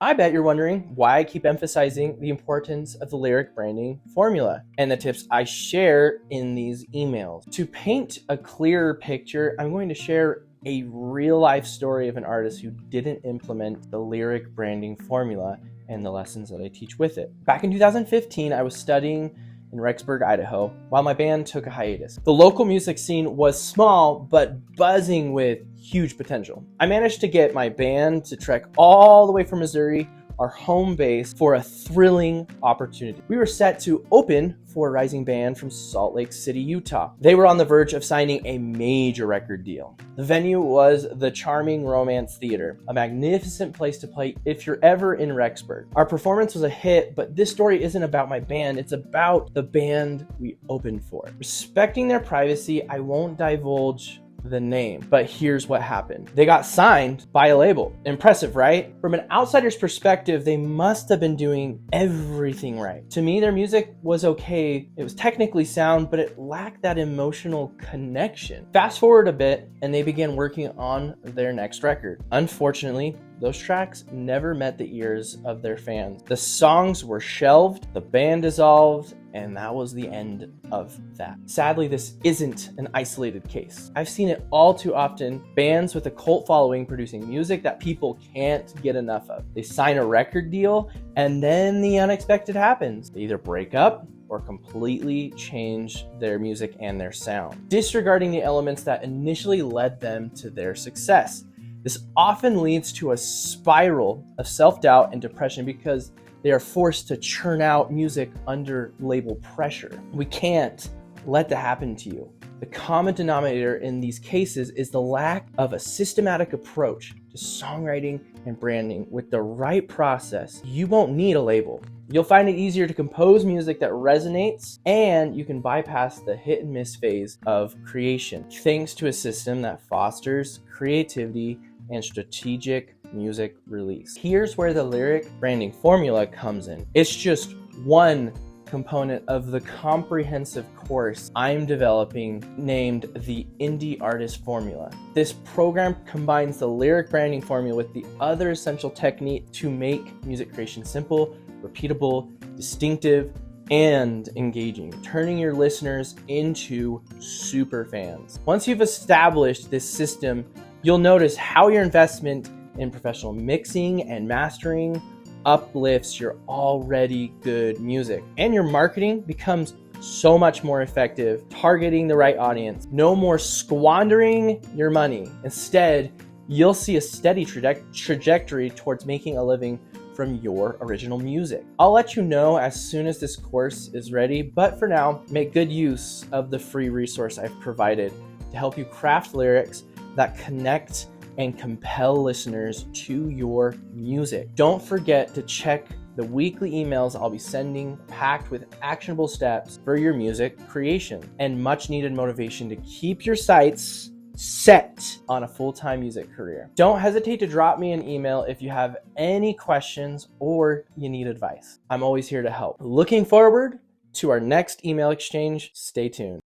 I bet you're wondering why I keep emphasizing the importance of the lyric branding formula and the tips I share in these emails. To paint a clearer picture, I'm going to share a real life story of an artist who didn't implement the lyric branding formula and the lessons that I teach with it. Back in 2015, I was studying in Rexburg, Idaho, while my band took a hiatus. The local music scene was small, but buzzing with huge potential. I managed to get my band to trek all the way from Missouri, our home base, for a thrilling opportunity. We were set to open for a rising band from Salt Lake City, Utah. They were on the verge of signing a major record deal. The venue was the charming Romance Theater, a magnificent place to play if you're ever in Rexburg. Our performance was a hit, but this story isn't about my band, it's about the band we opened for. Respecting their privacy, I won't divulge the name, but here's what happened. They got signed by a label. Impressive, right? From an outsider's perspective, they must have been doing everything right. To me, their music was okay. It was technically sound, but it lacked that emotional connection. Fast forward a bit, and they began working on their next record. Unfortunately, those tracks never met the ears of their fans. The songs were shelved, the band dissolved, and that was the end of that. Sadly, this isn't an isolated case. I've seen it all too often. Bands with a cult following producing music that people can't get enough of. They sign a record deal, and then the unexpected happens. They either break up or completely change their music and their sound, disregarding the elements that initially led them to their success. This often leads to a spiral of self-doubt and depression because they are forced to churn out music under label pressure. We can't let that happen to you. The common denominator in these cases is the lack of a systematic approach to songwriting and branding. With the right process, you won't need a label. You'll find it easier to compose music that resonates, and you can bypass the hit and miss phase of creation, thanks to a system that fosters creativity and strategic music release. Here's where the lyric branding formula comes in. It's just one component of the comprehensive course I'm developing named the Indie Artist Formula. This program combines the lyric branding formula with the other essential technique to make music creation simple, repeatable, distinctive, and engaging, turning your listeners into super fans. Once you've established this system, you'll notice how your investment in professional mixing and mastering uplifts your already good music, and your marketing becomes so much more effective, targeting the right audience. No more squandering your money. Instead, you'll see a steady trajectory towards making a living from your original music. I'll let you know as soon as this course is ready, but for now, make good use of the free resource I've provided to help you craft lyrics that connect and compel listeners to your music. Don't forget to check the weekly emails I'll be sending, packed with actionable steps for your music creation and much needed motivation to keep your sights set on a full-time music career. Don't hesitate to drop me an email if you have any questions or you need advice. I'm always here to help. Looking forward to our next email exchange. Stay tuned.